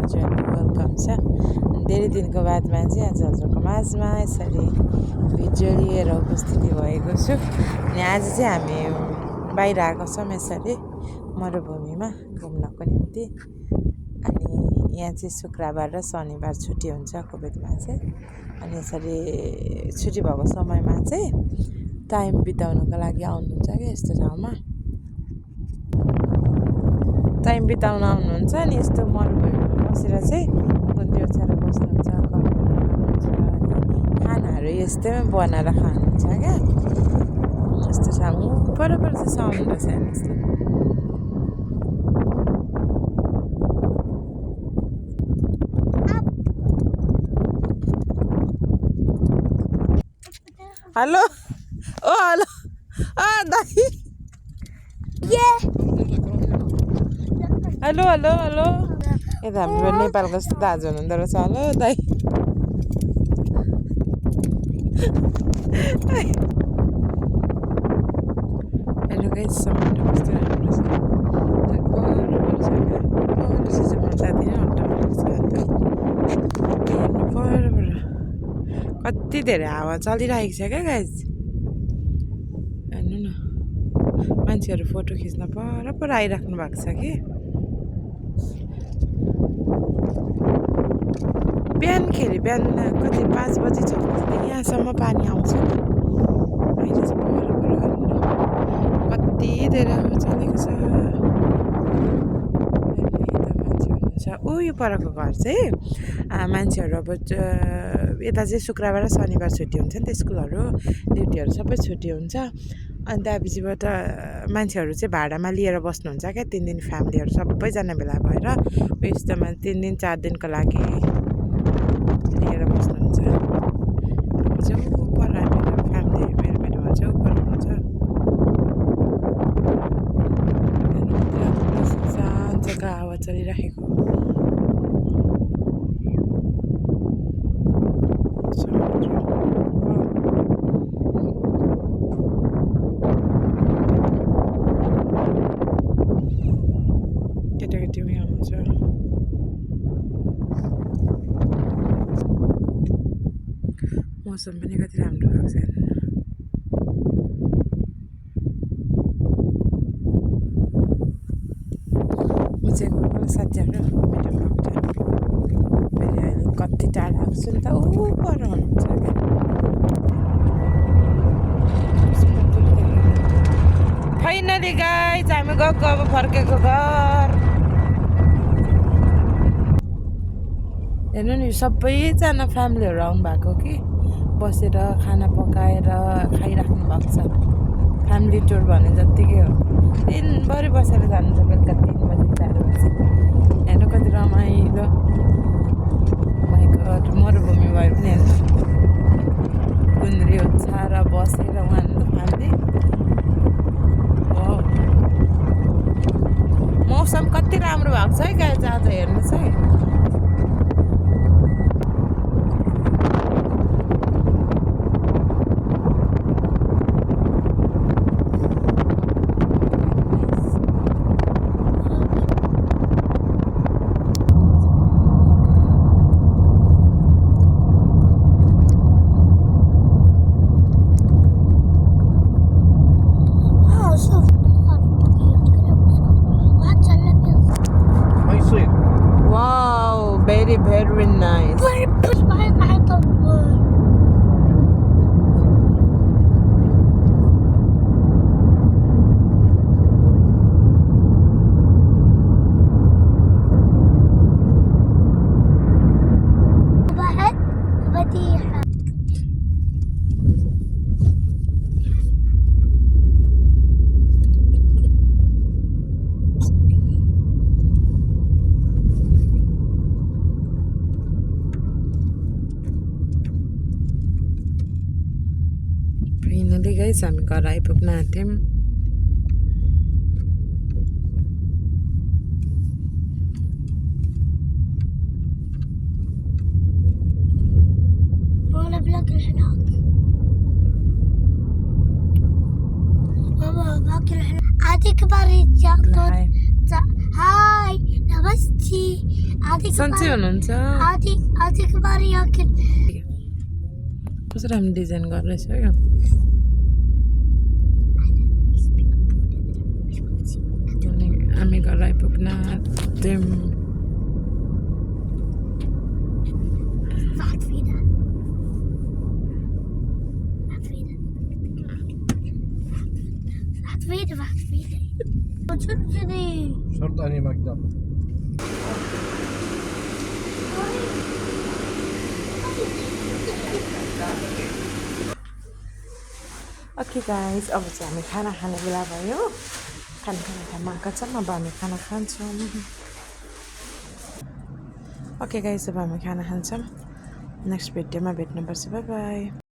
हजुरलाई वेलकम छ। धेरै दिनको बादमा चाहिँ आज हजुरको माझमा यसरी भिडियो लिएर उपस्थिति भएको छु। अनि आज चाहिँ हामी बाहिर आएको छौँ यसरी मरुभूमिमा घुम्नको निम्ति। अनि यहाँ चाहिँ शुक्रबार र शनिबार छुट्टी हुन्छ कुवेतमा चाहिँ। अनि यसरी छुट्टी भएको समयमा चाहिँ टाइम बिताउनको लागि आउनुहुन्छ क्या यस्तो ठाउँमा। टाइम बिताउन आउनुहुन्छ अनि यस्तो मरुभूमिमा बसेर चाहिँ गुन्द्री ओछ्याएर बस्नुहुन्छ, खानुहुन्छ अनि खानाहरू यस्तैमा बनाएर खानुहुन्छ क्या। यस्तो ठाउँ पर चाहिँ साउन्ड रहेछ यस्तो। हेलो ओ हेलो दाइ हेलो हेलो हेलो यता हाम्रो नेपालको जस्तो दाजु हुनुहुँदो रहेछ। हेलो दाइ हेलो गाइस, समुद्र कस्तो राम्रो छ। कति धेरै हावा चलिरहेको छ क्या गाइस। हेर्नु न, मान्छेहरू फोटो खिच्न पर आइराख्नु भएको छ कि। बिहान कति 5 बजी 6 बजीदेखि यहाँसम्म पानी आउँछ। अहिले चाहिँ कति धेरै हावा चलेको छ। ऊ यो परको घर चाहिँ मान्छेहरू अब यता चाहिँ शुक्रबार र शनिबार छुट्टी हुन्छ नि त, स्कुलहरू ड्युटीहरू सबै छुट्टी हुन्छ। अनि त्यहाँपछिबाट मान्छेहरू चाहिँ भाडामा लिएर बस्नुहुन्छ क्या 3 दिन। फ्यामिलीहरू सबैजना भेला भएर यस्तोमा 3 दिन 4 दिनको लागि लिएर बस्नुहुन्छ। चाहिँ ऊपर मेरो फ्यामिली मेरो चाहिँ ऊपर हुनुहुन्छ। शान्त जग्गा हावा चलिराखेको। केटाकेटी पनि आउनुहुन्छ। मौसम पनि कति राम्रो भएको छ। म चाहिँ गएको साथीहरू मेरो फेरि अहिले कति टाढा आएको छु नि त। ऊ पर हुनुहुन्छ क्या। फाइनली गाइस हामी गएको अब फर्केको घर। हेर्नु नि, सबैजना फ्यामिलीहरू आउनु भएको कि बसेर खाना पकाएर खाइराख्नु भएको छ। फ्यामिली टुर भने जत्तिकै हो। दिनभरि बसेर जानुहुन्छ बेलुका 3 बजी 4 बजी। हेर्नु कति रमाइलो। माइ गड, मरुभूमि भए पनि हेर्नु गुन्द्री ओछ्याएर बसेर उहाँहरू फ्यामिली। मौसम कति राम्रो भएको छ है गाइस आज हेर्नुहोस् है। Very nice. Where put my hand on wood? Finally guys हामी घर आइपुग्न आँट्यौँ। هذيك بريد هاي نبستي सन्चै हुनुहुन्छ आधिक बारी आखिर कसरी हामी डिजाइन गरिरहेछ क्या अनि हामी घर आइपुग्न आँट्यौँ Wacht wieder. Wacht wieder. Wat doen ze nu? شرط أني مكتب okay guys अब चाहिँ हामी खाना खाने बेला भयो खाना खाएका छौँ अब हामी खाना खान्छौँ ओके गाइस अब हामी खाना खान्छौँ नेक्स्ट भिडियोमा भेट्नुपर्छ बाई बाई